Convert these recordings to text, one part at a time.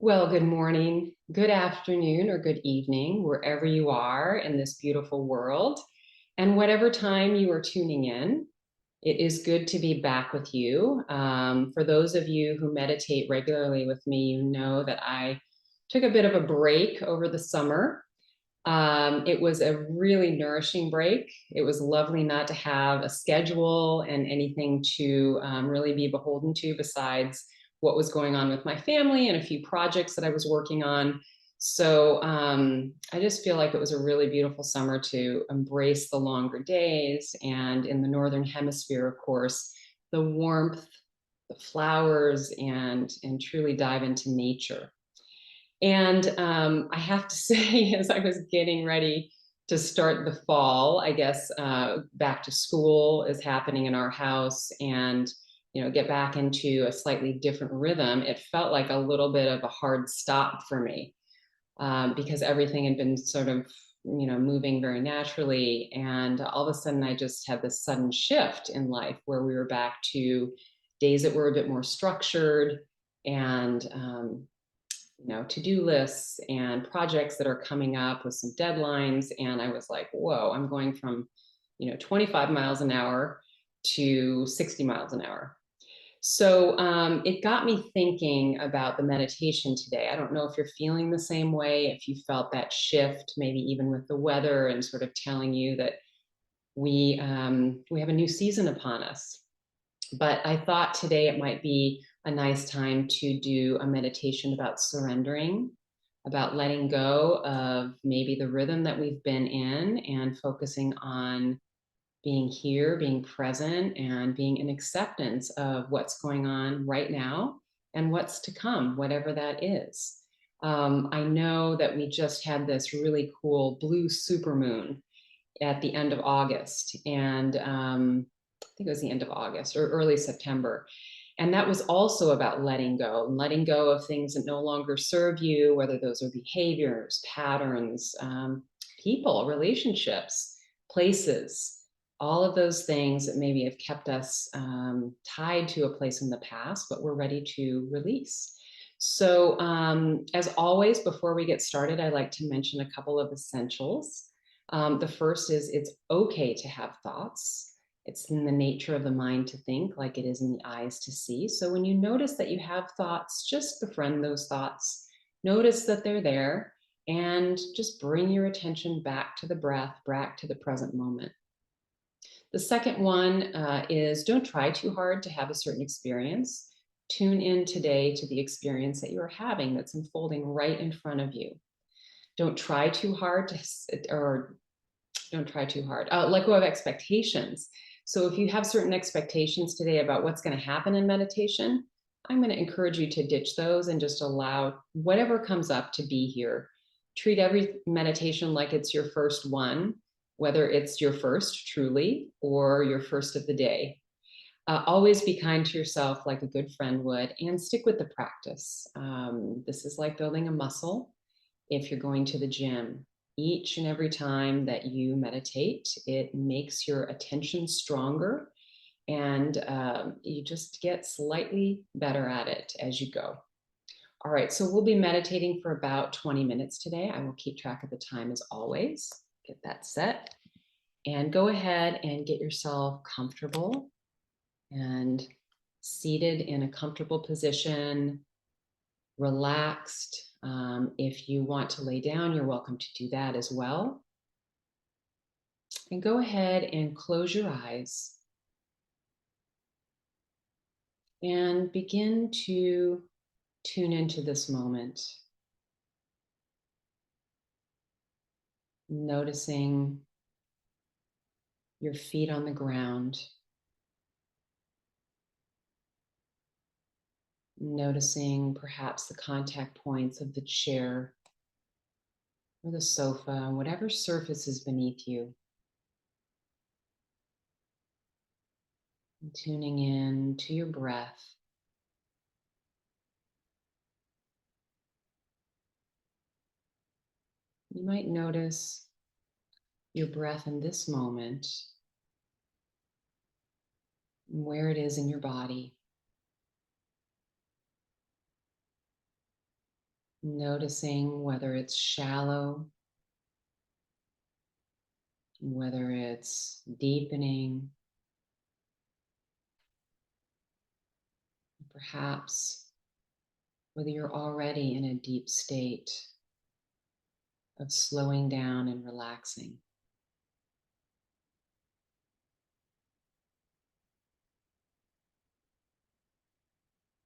Well, good morning, good afternoon, or good evening, wherever you are in this beautiful world. And whatever time you are tuning in, it is good to be back with you. For those of you who meditate regularly with me, you know that I took a bit of a break over the summer. It was a really nourishing break. It was lovely not to have a schedule and anything to really be beholden to besides what was going on with my family and a few projects that I was working on. So I just feel like it was a really beautiful summer to embrace the longer days. And in the Northern Hemisphere, of course, the warmth, the flowers, and truly dive into nature. And I have to say, as I was getting ready to start the fall, I guess back to school is happening in our house, and get back into a slightly different rhythm. It felt like a little bit of a hard stop for me because everything had been sort of moving very naturally, and all of a sudden I just had this sudden shift in life where we were back to days that were a bit more structured and to-do lists and projects that are coming up with some deadlines. And I was like, whoa, I'm going from 25 miles an hour to 60 miles an hour. So it got me thinking about the meditation today. I don't know if you're feeling the same way, if you felt that shift, maybe even with the weather and sort of telling you that we have a new season upon us. But I thought today it might be a nice time to do a meditation about surrendering, about letting go of maybe the rhythm that we've been in and focusing on being here, being present, and being in acceptance of what's going on right now and what's to come, whatever that is. I know that we just had this really cool blue supermoon at the end of August, and I think it was the end of August or early September. And that was also about letting go and letting go of things that no longer serve you, whether those are behaviors, patterns, people, relationships, places, all of those things that maybe have kept us tied to a place in the past, but we're ready to release. So, as always, before we get started, I like to mention a couple of essentials. The first is it's okay to have thoughts. It's in the nature of the mind to think like it is in the eyes to see. So when you notice that you have thoughts, just befriend those thoughts. Notice that they're there and just bring your attention back to the breath, back to the present moment. The second one is don't try too hard to have a certain experience. Tune in today to the experience that you're having that's unfolding right in front of you. Don't try too hard or don't try too hard. Let go of expectations. So if you have certain expectations today about what's going to happen in meditation, I'm going to encourage you to ditch those and just allow whatever comes up to be here. Treat every meditation like it's your first one, whether it's your first truly or your first of the day. Always be kind to yourself like a good friend would, and stick with the practice. This is like building a muscle. If you're going to the gym, each and every time that you meditate, it makes your attention stronger, and you just get slightly better at it as you go. All right, so we'll be meditating for about 20 minutes today. I will keep track of the time as always. Get that set and go ahead and get yourself comfortable and seated in a comfortable position, relaxed. If you want to lay down, you're welcome to do that as well. And go ahead and close your eyes and begin to tune into this moment, noticing your feet on the ground, noticing perhaps the contact points of the chair or the sofa, whatever surface is beneath you. And tuning in to your breath. You might notice your breath in this moment, where it is in your body. Noticing whether it's shallow, whether it's deepening, perhaps whether you're already in a deep state of slowing down and relaxing.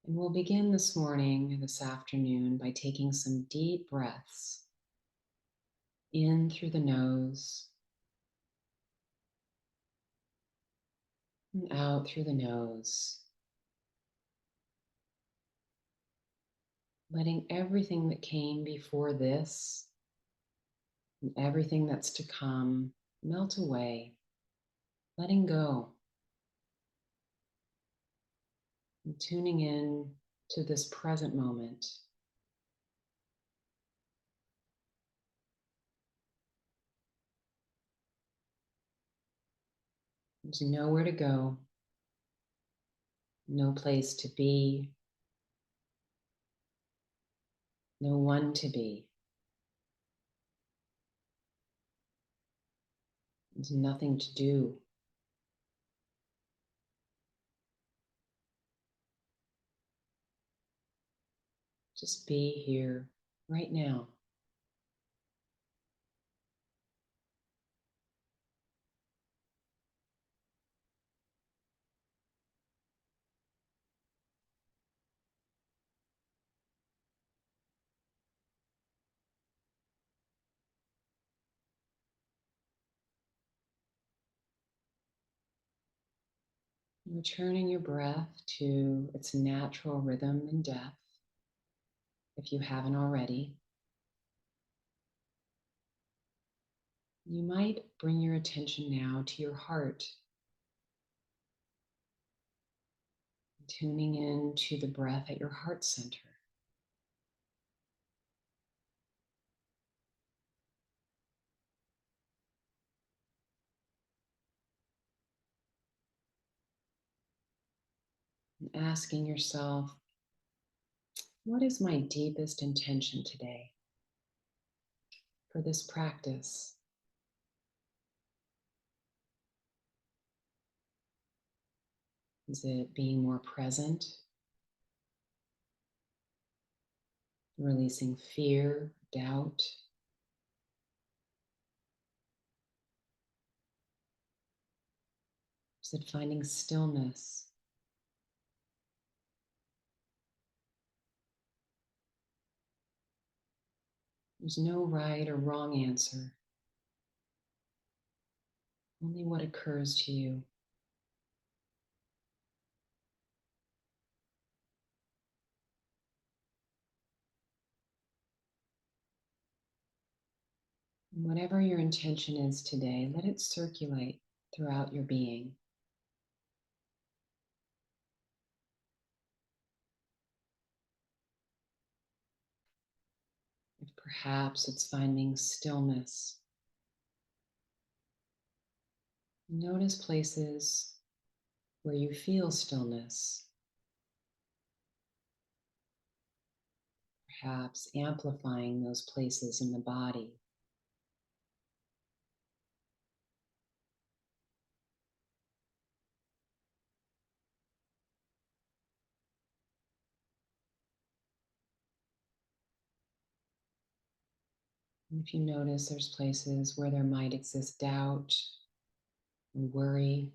And we'll begin this morning, this afternoon, by taking some deep breaths in through the nose and out through the nose, letting everything that came before this and everything that's to come melt away, letting go, and tuning in to this present moment. There's nowhere to go, no place to be, no one to be. There's nothing to do. Just be here right now. Returning your breath to its natural rhythm and depth, if you haven't already. You might bring your attention now to your heart, tuning in to the breath at your heart center. And asking yourself, what is my deepest intention today for this practice? Is it being more present, releasing fear, doubt? Is it finding stillness? There's no right or wrong answer, only what occurs to you. And whatever your intention is today, let it circulate throughout your being. If perhaps it's finding stillness, notice places where you feel stillness, perhaps amplifying those places in the body. And if you notice there's places where there might exist doubt and worry,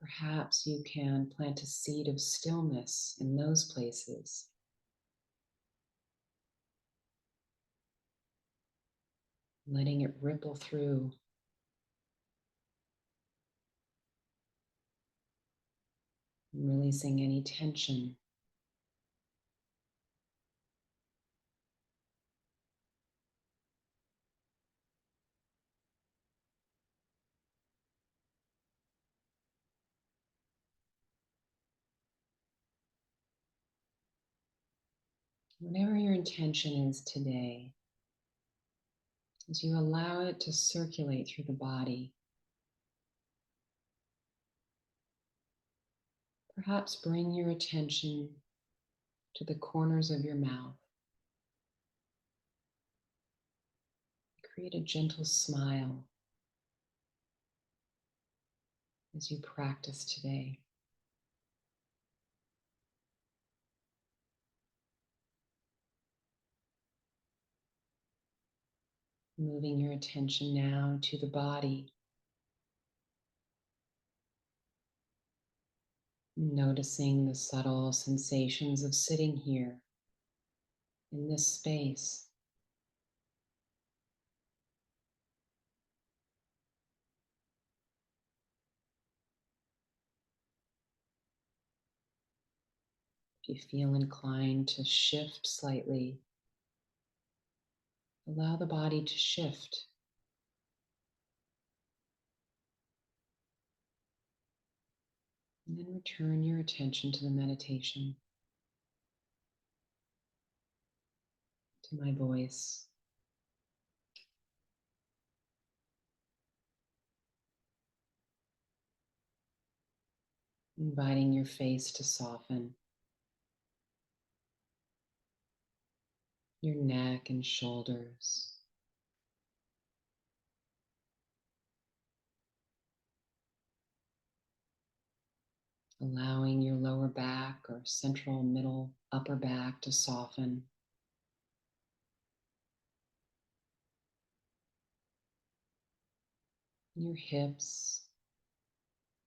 perhaps you can plant a seed of stillness in those places. Letting it ripple through, releasing any tension. Whatever your intention is today, as you allow it to circulate through the body, perhaps bring your attention to the corners of your mouth. Create a gentle smile as you practice today. Moving your attention now to the body, noticing the subtle sensations of sitting here in this space. If you feel inclined to shift slightly, allow the body to shift. And then return your attention to the meditation, to my voice. Inviting your face to soften, your neck and shoulders. Allowing your lower back or central middle upper back to soften. Your hips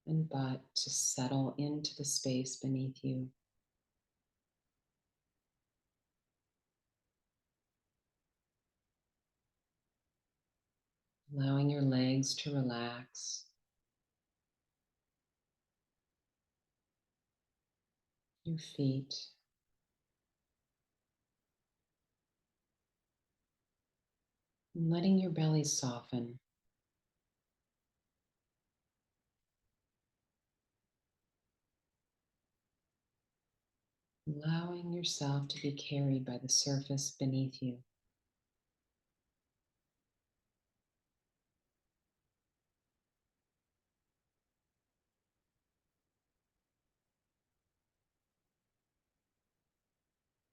and butt to settle into the space beneath you. Allowing your legs to relax. Your feet. And letting your belly soften. Allowing yourself to be carried by the surface beneath you.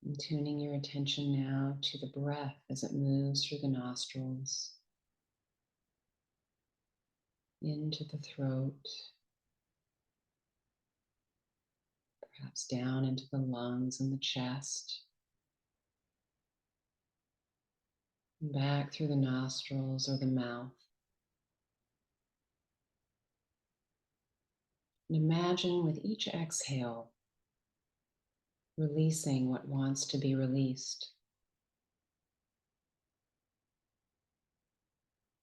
And tuning your attention now to the breath as it moves through the nostrils, into the throat, perhaps down into the lungs and the chest, and back through the nostrils or the mouth. And imagine with each exhale, releasing what wants to be released.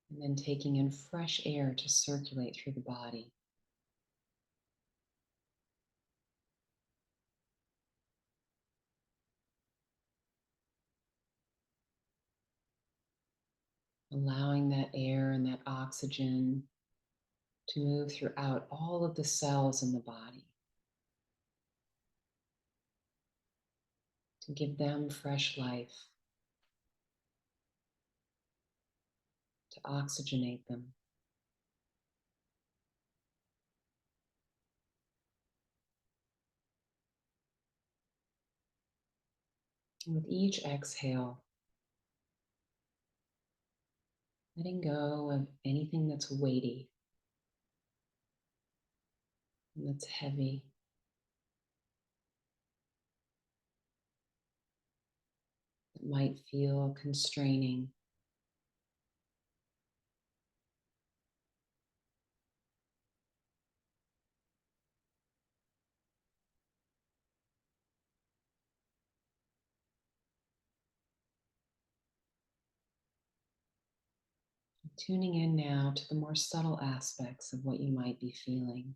And then taking in fresh air to circulate through the body. Allowing that air and that oxygen to move throughout all of the cells in the body, to give them fresh life, to oxygenate them. And with each exhale, letting go of anything that's weighty and that's heavy. That might feel constraining. Tuning in now to the more subtle aspects of what you might be feeling.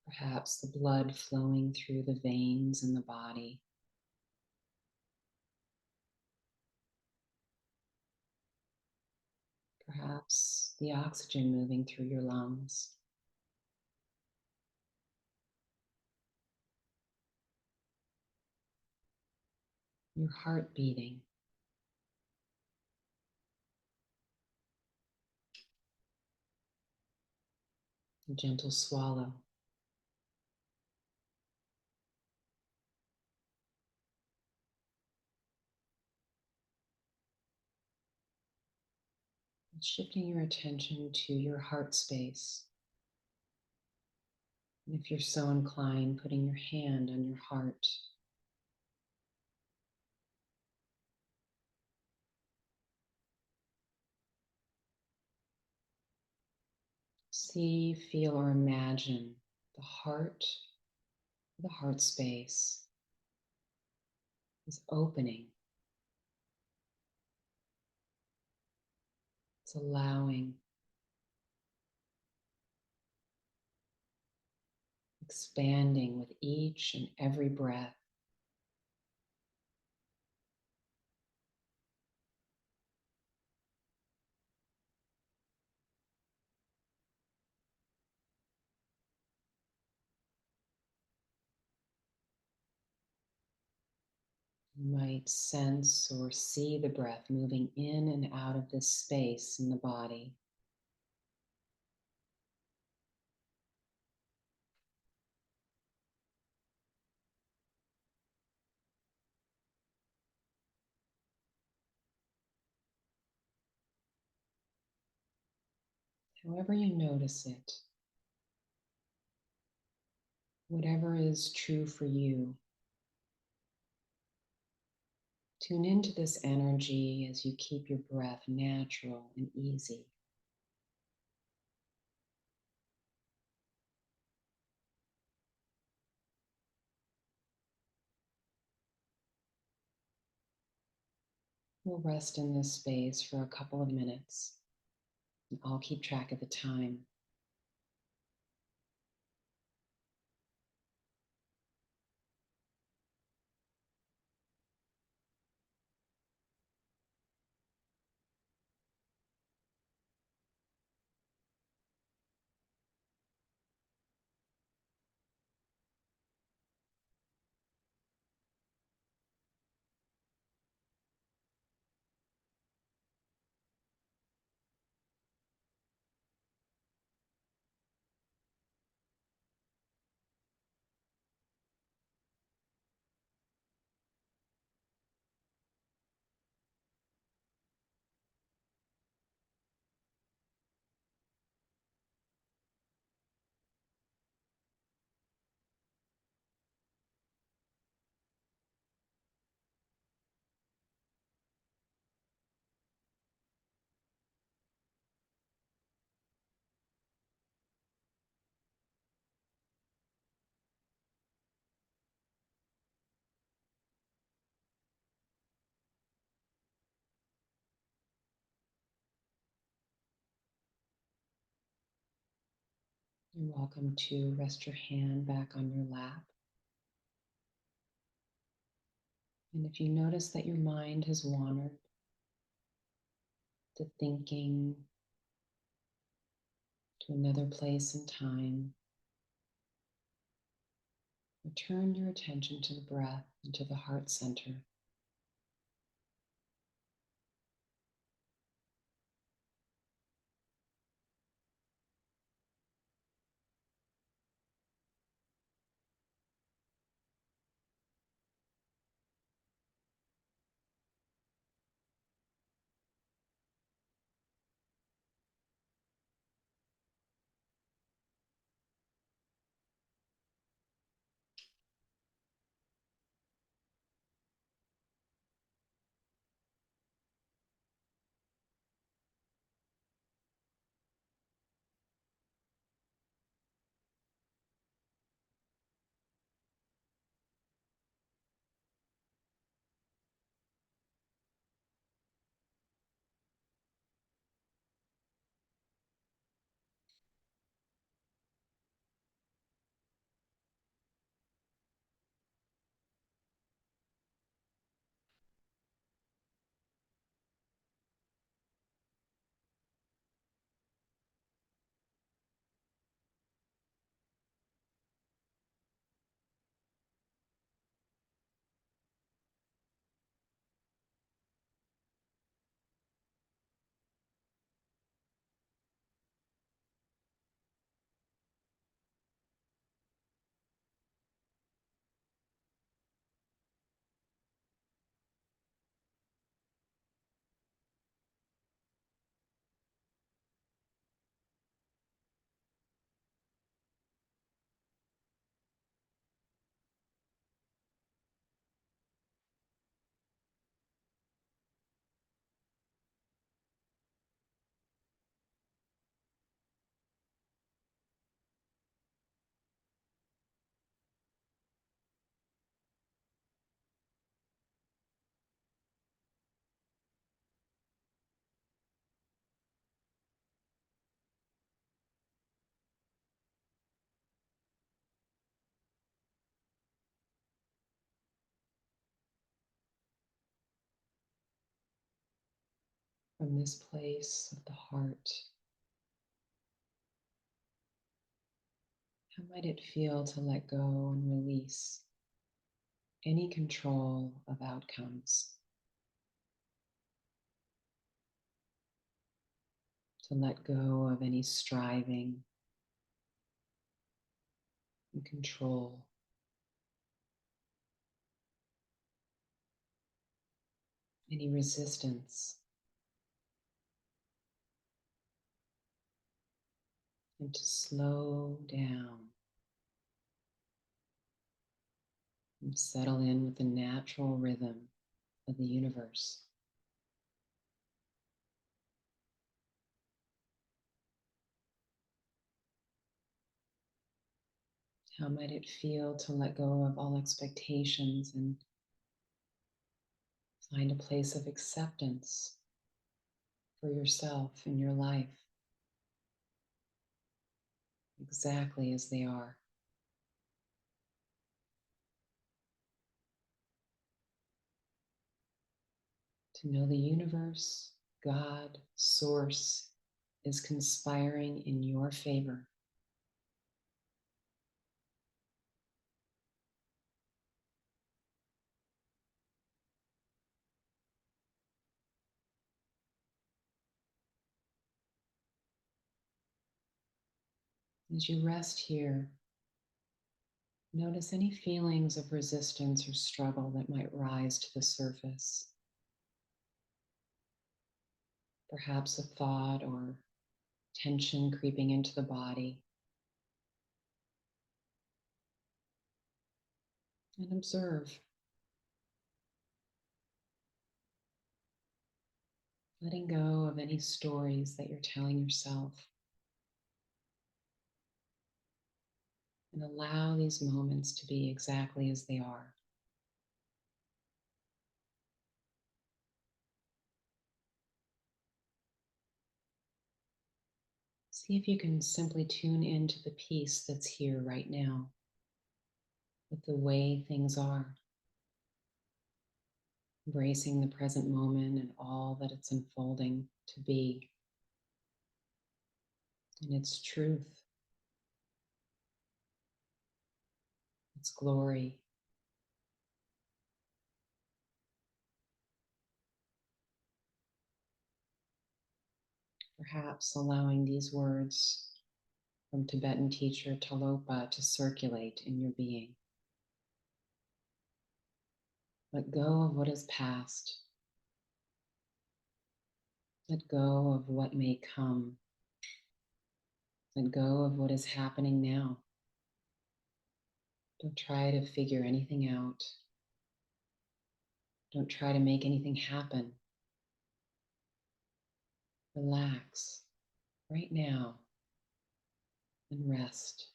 Perhaps the blood flowing through the veins in the body. Perhaps the oxygen moving through your lungs. Your heart beating. A gentle swallow. Shifting your attention to your heart space. And if you're so inclined, putting your hand on your heart. See, feel, or imagine the heart space is opening. It's allowing, expanding with each and every breath. You might sense or see the breath moving in and out of this space in the body. However you notice it, whatever is true for you, tune into this energy as you keep your breath natural and easy. We'll rest in this space for a couple of minutes, and I'll keep track of the time. You're welcome to rest your hand back on your lap. And if you notice that your mind has wandered to thinking, to another place and time, return your attention to the breath and to the heart center. from this place of the heart. How might it feel to let go and release any control of outcomes, to let go of any striving and control, any resistance, and to slow down and settle in with the natural rhythm of the universe. How might it feel to let go of all expectations and find a place of acceptance for yourself and your life exactly as they are? To know the universe, God, Source is conspiring in your favor. As you rest here, notice any feelings of resistance or struggle that might rise to the surface. Perhaps a thought or tension creeping into the body. And observe, letting go of any stories that you're telling yourself. And allow these moments to be exactly as they are. See if you can simply tune into the peace that's here right now with the way things are, embracing the present moment and all that it's unfolding to be in its truth, its glory. Perhaps allowing these words from Tibetan teacher Talopa to circulate in your being. Let go of what is past. Let go of what may come. Let go of what is happening now. Don't try to figure anything out. Don't try to make anything happen. Relax right now and rest.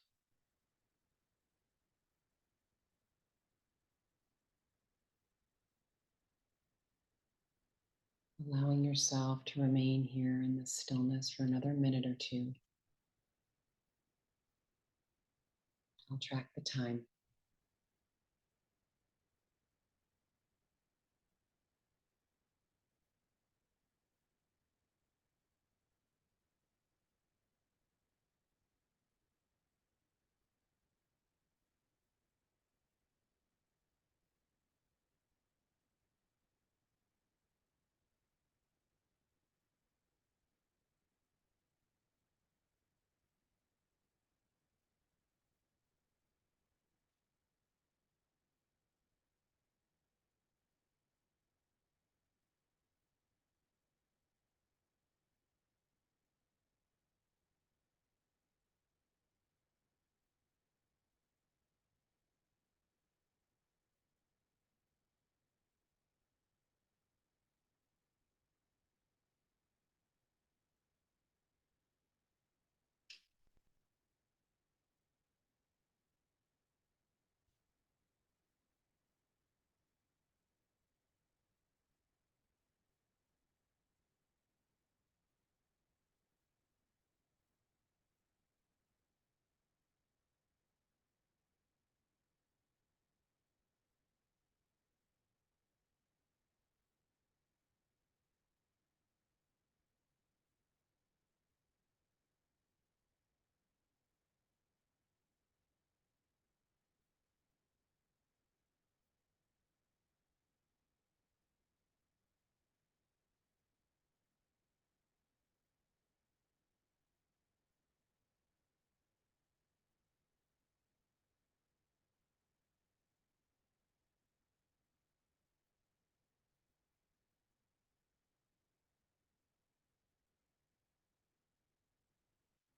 Allowing yourself to remain here in this stillness for another minute or two. I'll track the time.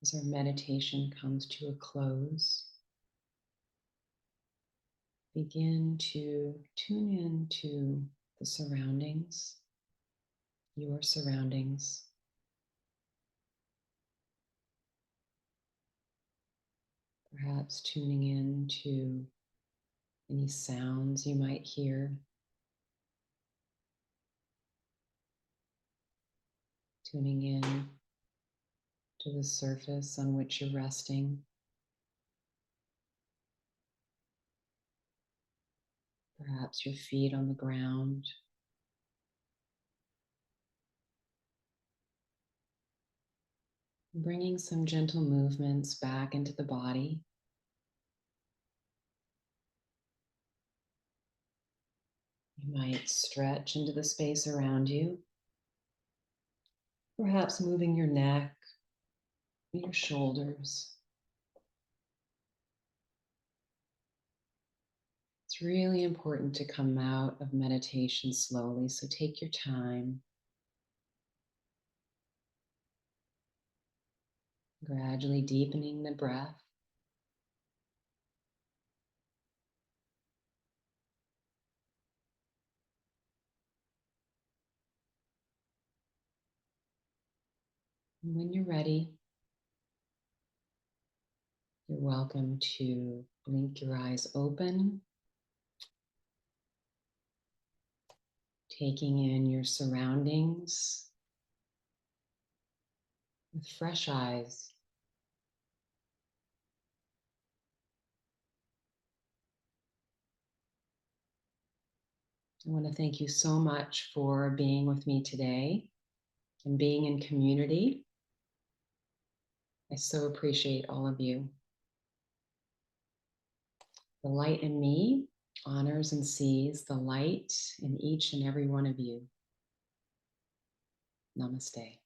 As our meditation comes to a close, begin to tune into the surroundings, your surroundings. Perhaps tuning in to any sounds you might hear. Tuning in to the surface on which you're resting. Perhaps your feet on the ground. Bringing some gentle movements back into the body. You might stretch into the space around you. Perhaps moving your neck, your shoulders. It's really important to come out of meditation slowly, so take your time. Gradually deepening the breath. And when you're ready, you're welcome to blink your eyes open, taking in your surroundings with fresh eyes. I want to thank you so much for being with me today and being in community. I so appreciate all of you. The light in me honors and sees the light in each and every one of you. Namaste.